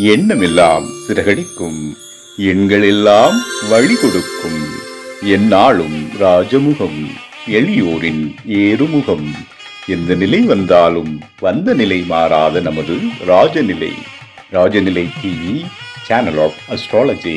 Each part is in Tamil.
எண்ணமெல்லாம் சிறகடிக்கும், எண்களெல்லாம் வழி கொடுக்கும். எந்நாளும் ராஜமுகம், எளியோரின் ஏறுமுகம். எந்த நிலை வந்தாலும் வந்த நிலை மாறாத நமது Rajanilai. Rajanilai TV, channel of astrology.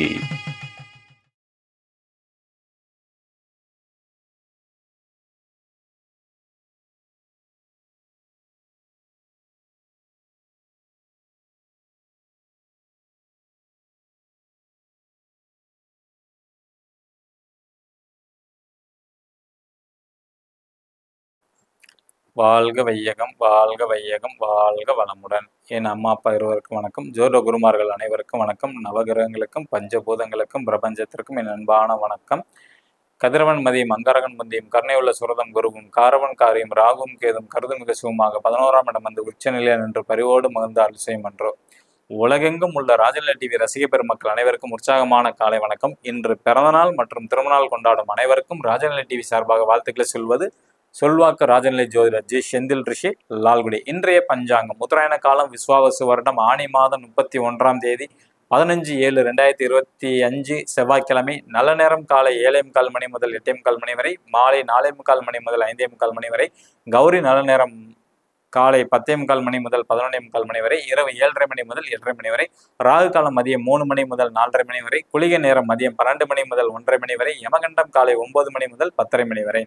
வாழ்க வையகம், வாழ்க வையகம், வாழ்க வளமுடன். என் அம்மா அப்பா இருவருக்கும் வணக்கம். ஜோதிட குருமார்கள் அனைவருக்கும் வணக்கம். நவகிரகங்களுக்கும் பஞ்சபூதங்களுக்கும் பிரபஞ்சத்திற்கும் என் அன்பான வணக்கம். கதிரவன் மதியம், அங்காரகன் மந்தியம், கருணையுள்ள சுரதம் குருவும், காரவன் காரியம், ராகும் கேதும், கருதுமிக சுகமாக 11ஆம் இடம் வந்து உச்சநிலையில் நின்று பரிவோடு மகிழ்ந்த அரிசயம் என்றோ. உலகெங்கும் உள்ள ராஜநிலை டிவி ரசிக பெருமக்கள் அனைவருக்கும் உற்சாகமான காலை வணக்கம். இன்று பிறந்தநாள் மற்றும் திருமணநாள் கொண்டாடும் அனைவருக்கும் ராஜநிலை டிவி சார்பாக வாழ்த்துக்களை சொல்வது சொல்வாக்கு ராஜநிலை ஜோதிடர் ஜி செந்தில் ரிஷி, லால்குடி. இன்றைய பஞ்சாங்கம் உத்தராயண காலம் விஸ்வாவசு வருடம் ஆனி மாதம் 31ஆம் தேதி 15/7/2025 செவ்வாய்க்கிழமை. நல்ல நேரம் காலை 7:45 மணி முதல் 8:45 மணி வரை, மாலை 4:45 மணி முதல் 5:45 மணி வரை. கௌரி நல்ல நேரம் காலை 10:45 மணி முதல் 11:45 மணி வரை, இரவு 7:30 மணி முதல் 8:30 மணி வரை. ராகு காலம் மதியம் 3 மணி முதல் 4:30 மணி வரை. குளிகை நேரம் மதியம் 12 மணி முதல் 1:30 மணி வரை. யமகண்டம் காலை 9 மணி முதல் 10:30 மணி வரை.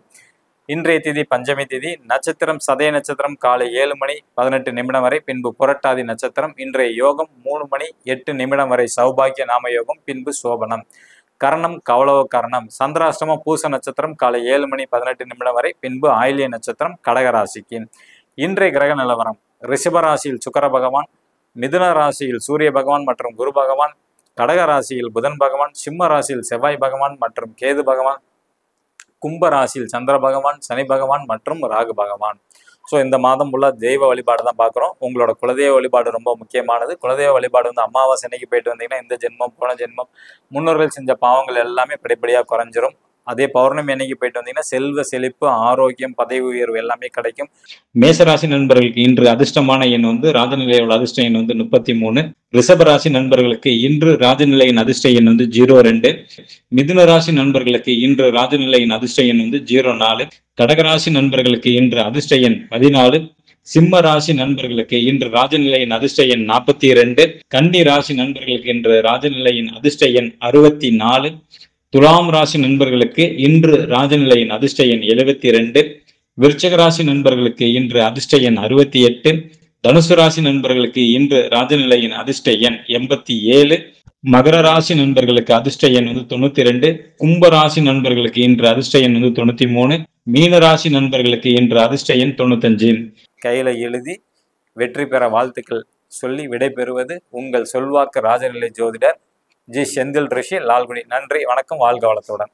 இன்றைய திதி பஞ்சமி திதி. நட்சத்திரம் சதய நட்சத்திரம் காலை 7:18 வரை, பின்பு புரட்டாதி நட்சத்திரம். இன்றைய யோகம் 3:08 வரை சௌபாகிய நாம யோகம், பின்பு சோபனம். கரணம் கௌளவ கரணம். சந்திராஷ்டமம் பூச நட்சத்திரம் காலை 7:18 வரை, பின்பு ஆயில்ய நட்சத்திரம். கடகராசிக்கு இன்றைய கிரக நிலவரம்: ரிஷபராசியில் சுக்கர பகவான், மிதுன ராசியில் சூரிய பகவான் மற்றும் குரு பகவான், கடக ராசியில் புதன் பகவான், சிம்ம ராசியில் செவ்வாய் பகவான் மற்றும் கேது பகவான், கும்ப ராசியில் சந்திர பகவான், சனி பகவான் மற்றும் ராகு பகவான். ஸோ இந்த மாதம் உள்ள தெய்வ வழிபாடு தான் பார்க்குறோம். உங்களோட குலதெய்வ வழிபாடு ரொம்ப முக்கியமானது. குலதெய்வ வழிபாடு வந்து அமாவாசை அன்னைக்கு போயிட்டு வந்தீங்கன்னா இந்த ஜென்மம் போன ஜென்மம் முன்னோர்கள் செஞ்ச பாவங்கள் எல்லாமே படிப்படியாக குறைஞ்சிரும். அதே பௌர்ணமி அன்னைக்கு போயிட்டு வந்தீங்கன்னா செல்வ செழிப்பு, ஆரோக்கியம், பதவி உயர்வு எல்லாமே கிடைக்கும். மேசராசி நண்பர்களுக்கு இன்று அதிர்ஷ்டமான எண் வந்து ராஜநிலையோட அதிர்ஷ்ட எண் வந்து 33. ரிஷபராசி நண்பர்களுக்கு இன்று ராஜநிலையின் அதிர்ஷ்ட எண் வந்து 02. மிதுன ராசி நண்பர்களுக்கு இன்று ராஜநிலையின் அதிர்ஷ்ட எண் வந்து 04. கடகராசி நண்பர்களுக்கு இன்று அதிர்ஷ்ட எண் 14. சிம்ம ராசி நண்பர்களுக்கு இன்று ராஜநிலையின் அதிர்ஷ்ட எண் 42. கன்னி ராசி நண்பர்களுக்கு இன்று ராஜநிலையின் அதிர்ஷ்ட எண் 64. துலாம் ராசி நண்பர்களுக்கு இன்று ராஜநிலையின் அதிர்ஷ்ட எண் 72. விருச்சிக ராசி நண்பர்களுக்கு இன்று அதிர்ஷ்ட எண் 68. தனுசு ராசி நண்பர்களுக்கு இன்று ராஜநிலையின் அதிர்ஷ்ட எண் 87. மகர ராசி நண்பர்களுக்கு அதிர்ஷ்ட எண் வந்து 92. கும்ப ராசி நண்பர்களுக்கு இன்று அதிர்ஷ்ட எண் வந்து 93. மீன ராசி நண்பர்களுக்கு இன்று அதிர்ஷ்ட எண் 95. கையில எழுதி வெற்றி பெற வாழ்த்துக்கள் சொல்லி விடைபெறுவது உங்கள் சொல்வாக்கு ராஜநிலை ஜோதிடர் ஜி செந்தில் ரிஷி, லால்குடி. நன்றி, வணக்கம், வாழ்க வளத்துடன்.